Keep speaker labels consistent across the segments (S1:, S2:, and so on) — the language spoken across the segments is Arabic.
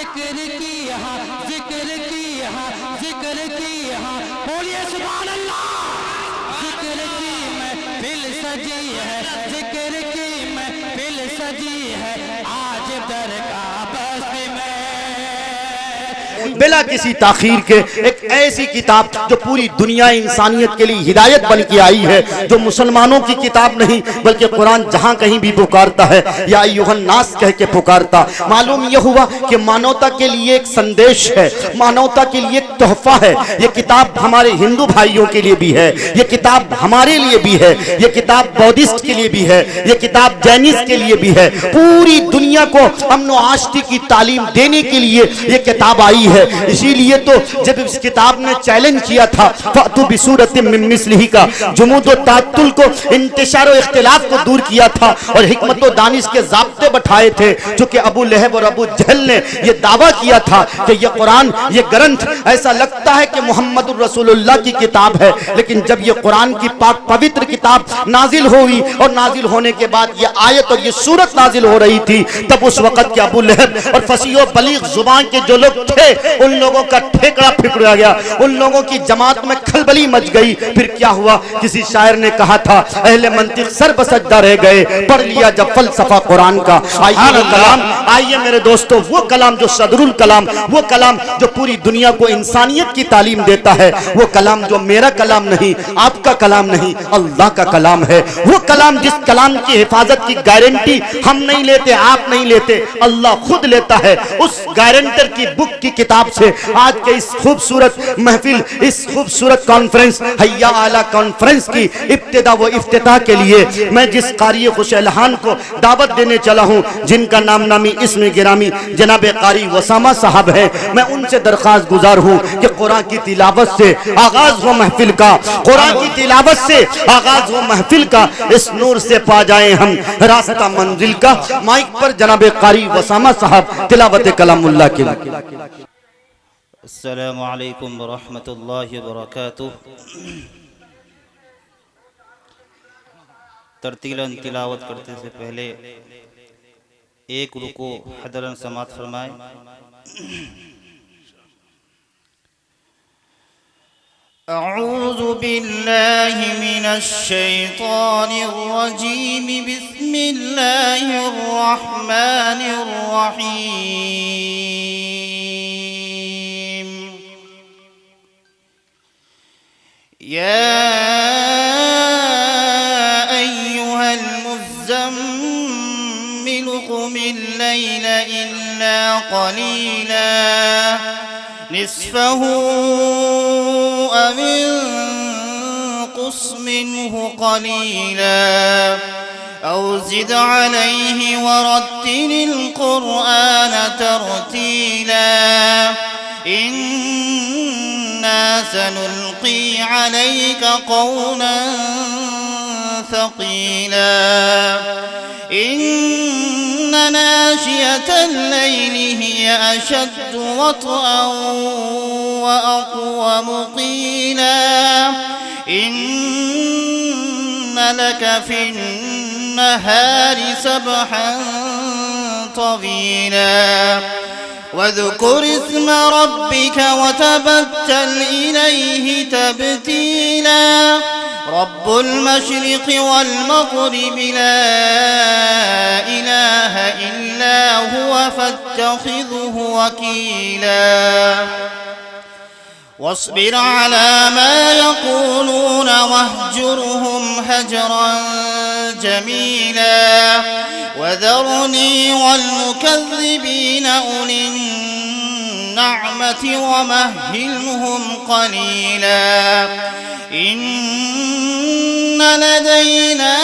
S1: ذکر کی یہاں ذکر کی یہاں ذکر کی یہاں بولیے سبحان اللہ ذکر کی محفل سجی ہے ذکر کی محفل سجی ہے آج درگاہ بس میں
S2: بلا کسی تاخیر کے ایک ایسی کتاب جو پوری دنیا انسانیت کے لیے ہدایت بن کے آئی ہے، جو مسلمانوں کی کتاب نہیں بلکہ قرآن جہاں کہیں بھی پکارتا ہے یا ایھا الناس کہہ کے پکارتا، معلوم یہ ہوا کہ مانوتا کے لیے ایک سندیش ہے، مانوتا کے لیے ایک تحفہ ہے۔ یہ کتاب ہمارے ہندو بھائیوں کے لیے بھی ہے، یہ کتاب ہمارے لیے بھی ہے، یہ کتاب بودھسٹ کے لیے بھی ہے، یہ کتاب جینیس کے لیے بھی ہے۔ پوری دنیا کو امن و آشتی کی تعلیم دینے کے لیے یہ کتاب آئی ہے۔ اسی لیے تو جب اس کتاب نے چیلنج کیا تھا فَأْتُوا بِسُورَةٍ مِّن مِّثْلِهِ کا، جمود و تعطل کو، انتشار و اختلاف کو دور کیا تھا اور حکمت و دانش کے ضابطے بٹھائے تھے، چونکہ ابو لہب اور ابو جہل نے یہ دعویٰ کیا تھا کہ یہ قرآن، یہ گرنتھ ایسا لگتا ہے کہ محمد الرسول اللہ کی کتاب ہے، لیکن جب یہ قرآن کی پاک پوتر کتاب نازل ہوئی اور نازل ہونے کے بعد یہ آیت اور یہ سورت نازل ہو رہی تھی، تب اس وقت کے ابو لہب اور فصیح و بلیغ زبان کے جو لوگ تھے ان لوگوں کا ٹھیکڑا پھکڑا گیا، ان لوگوں کی جماعت میں کھلبلی مچ گئی۔ پھر کیا ہوا؟ کسی شاعر نے کہا تھا اہل منطق سر بسجدہ رہ گئے، پڑھ لیا جب فلسفہ قرآن کا۔ آئیے میرے دوستو، وہ کلام جو صدر الکلام، وہ کلام جو پوری دنیا کو انسانیت کی تعلیم دیتا ہے، وہ کلام جو میرا کلام نہیں، آپ کا کلام نہیں، اللہ کا کلام ہے، وہ کلام جس کلام کی حفاظت کی گارنٹی ہم نہیں لیتے، آپ نہیں لیتے، اللہ خود لیتا ہے۔ اس گارنٹر کی بک کی کتاب سے آج کے اس خوبصورت محفل، اس خوبصورت کانفرنس حیا اعلیٰ کانفرنس کی ابتدا و افتتاح کے لیے میں جس قاری خوش الحان کو دعوت دینے چلا ہوں، جن کا نام نامی اسم گرامی جناب قاری وسامہ صاحب ہیں، میں ان سے درخواست گزار ہوں کہ قرآن کی تلاوت سے آغاز ہو محفل کا، قرآن کی تلاوت سے آغاز ہو محفل کا، اس نور سے پا جائیں ہم راستہ منزل کا۔ مائک پر جناب قاری وسامہ صاحب تلاوت کلام اللہ کے لیے۔
S3: السلام علیکم ورحمۃ اللہ وبرکاتہ۔ ترتیلاً تلاوت کرتے سے پہلے ایک رکوع حضراً سماعت فرمائیں۔ اعوذ باللہ من الشیطان الرجیم، بسم اللہ الرحمن الرحیم۔ یا ایہا المزمل قم اللیل الا قلیلا نصفه أو انقص منه قليلا أو زد عليه ورتل القرآن ترتيلا إنا سنلقي عليك قولا ثقيلا إن ناشئة الليل هي أشد وطئا وأقوم قيلا إن لك في النهار سبحا طويلا واذكر اسم ربك وتبتل إليه تبتيلا رب المشرق والمغرب لا إله إلا هو فاتخذه وكيلا واصبر على ما يقولون واهجرهم هجرا جميلا وذرني والمكذبين أولي النعمة ومهلهم قليلا إن لدينا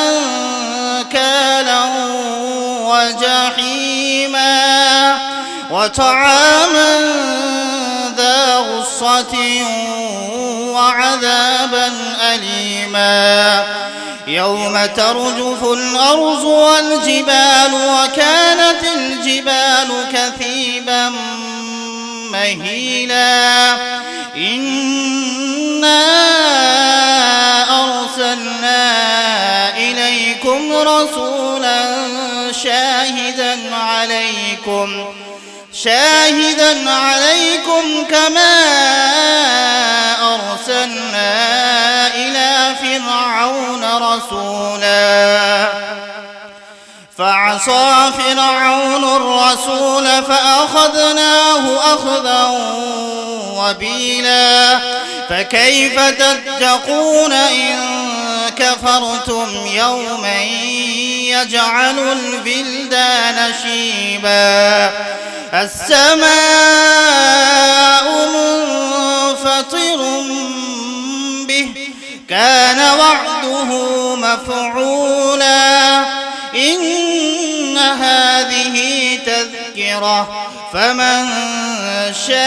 S3: أنكالا وجحيما وطعاما ذا غصة وعذابا أليما يوم ترجف الأرض والجبال وكانت الجبال كثيبا مهيلا إنا أرسلنا إليكم رسولا شاهدا عليكم كما أرسلنا إلى فرعون رسولا فعصى فرعون الرسول فأخذناه أخذا وبيلا فكيف تتقون إن كفرتم يوما يجعل البلدان شيبا السماء منفطر به كان وعده مفعولا إن هذه تذكرة فمن شاء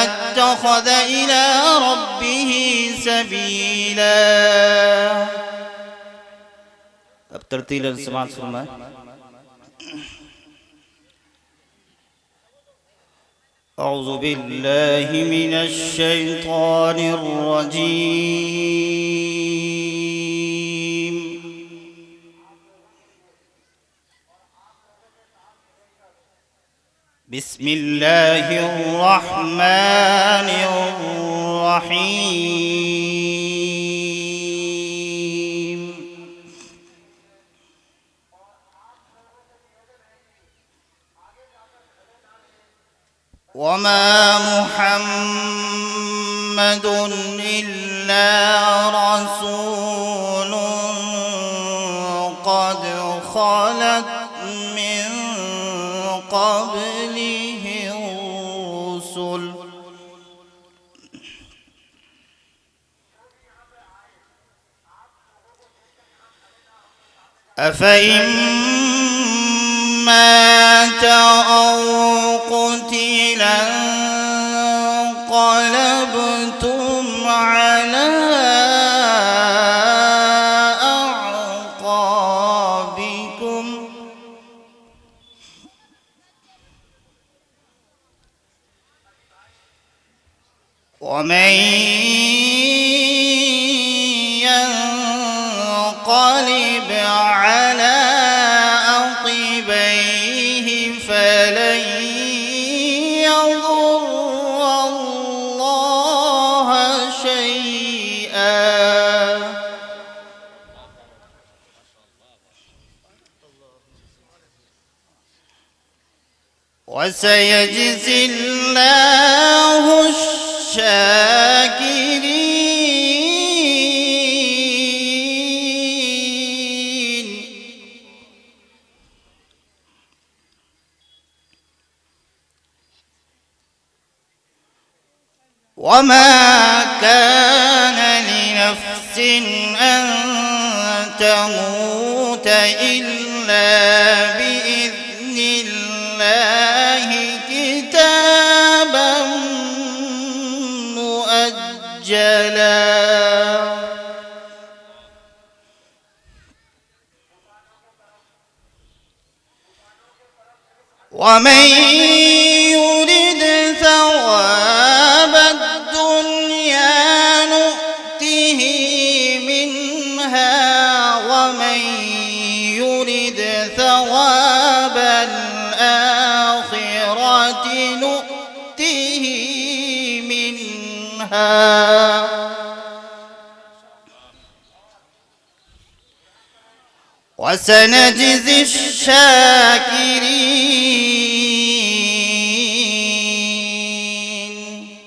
S3: اتخذ إلى ربه سبيلا. अब तरतीलन समाज फरमाए أعوذ بالله من الشيطان الرجيم بسم الله الرحمن الرحيم وما محمد إلا رسول قد خلت من قبله الرسل أفإن مات أو قتلا انقلبتم على أعقابكم ومن ينقلب على عقبيه فلن يضر الله شيئا وسيجزي الله الشاكرين وما كان لنفس أن تموت إلا بإذن الله كتابا مؤجلا ومن يرد ثواب الدنيا نؤته منها ومن يرد ثواب الآخرة نؤته منها وسنجزي الشاكرين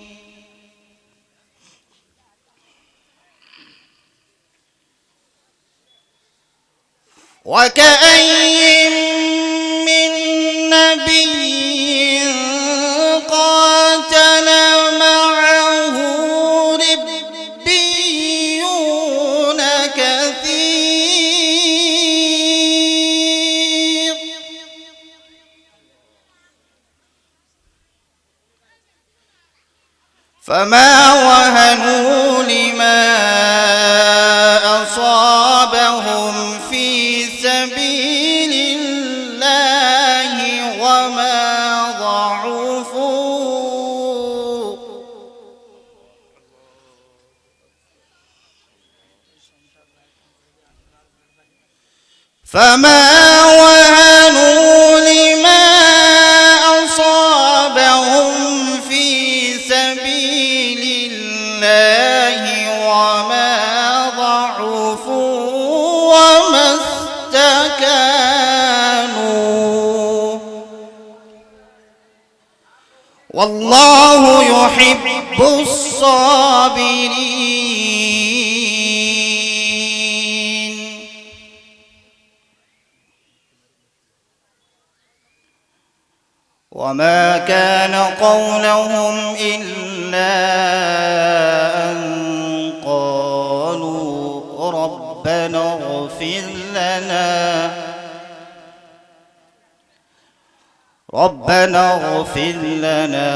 S3: وكأين من نبي قاتل معه ربيون كثير فما وهنوا لما أصابهم في سبيل الله وما ضعفوا فما وهنوا لما أصابهم في سبيل الله وما ضعفوا وما استكانوا والله يحب الصابرين. وما كان قولهم إلا أن قالوا ربنا اغفر لنا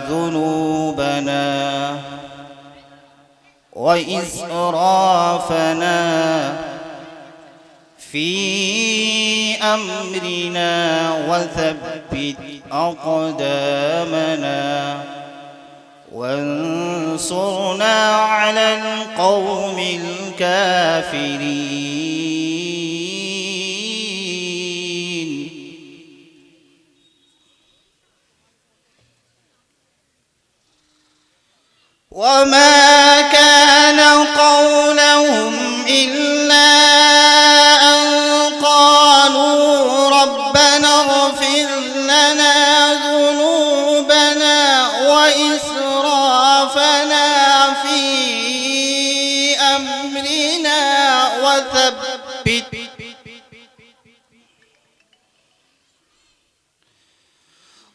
S3: ذنوبنا وإسرافنا في أمرنا وثبت أقدامنا وانصرنا على القوم الكافرين. وما كان قولهم إلا أن قالوا ربنا اغفر لنا ذنوبنا وإسرافنا في أمرنا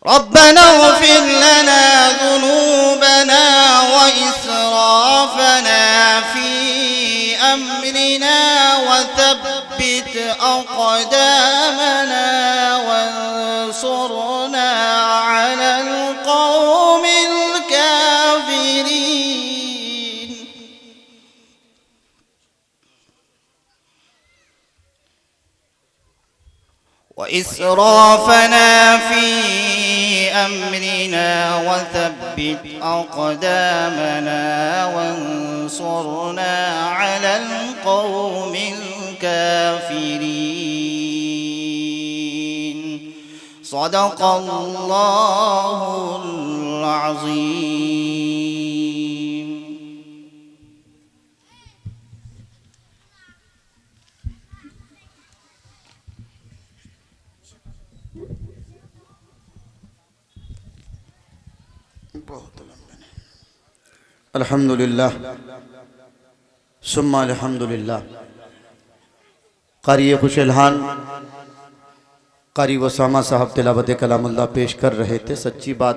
S3: ربنا اغفر لنا ذنوبنا وإسرافنا في أمرنا وثبت أقدامنا وانصرنا على القوم الكافرين. وإسرافنا في أمرنا وثبت أقدامنا وانصرنا على القوم الكافرين. صدق الله العظيم.
S2: अल्हम्दुलिल्लाह सुम्मा अल्हम्दुलिल्लाह। कारी खुशलहान कारी वसामा साहब तिलावत कलामुल्लाह पेश कर रहे थे। सच्ची बात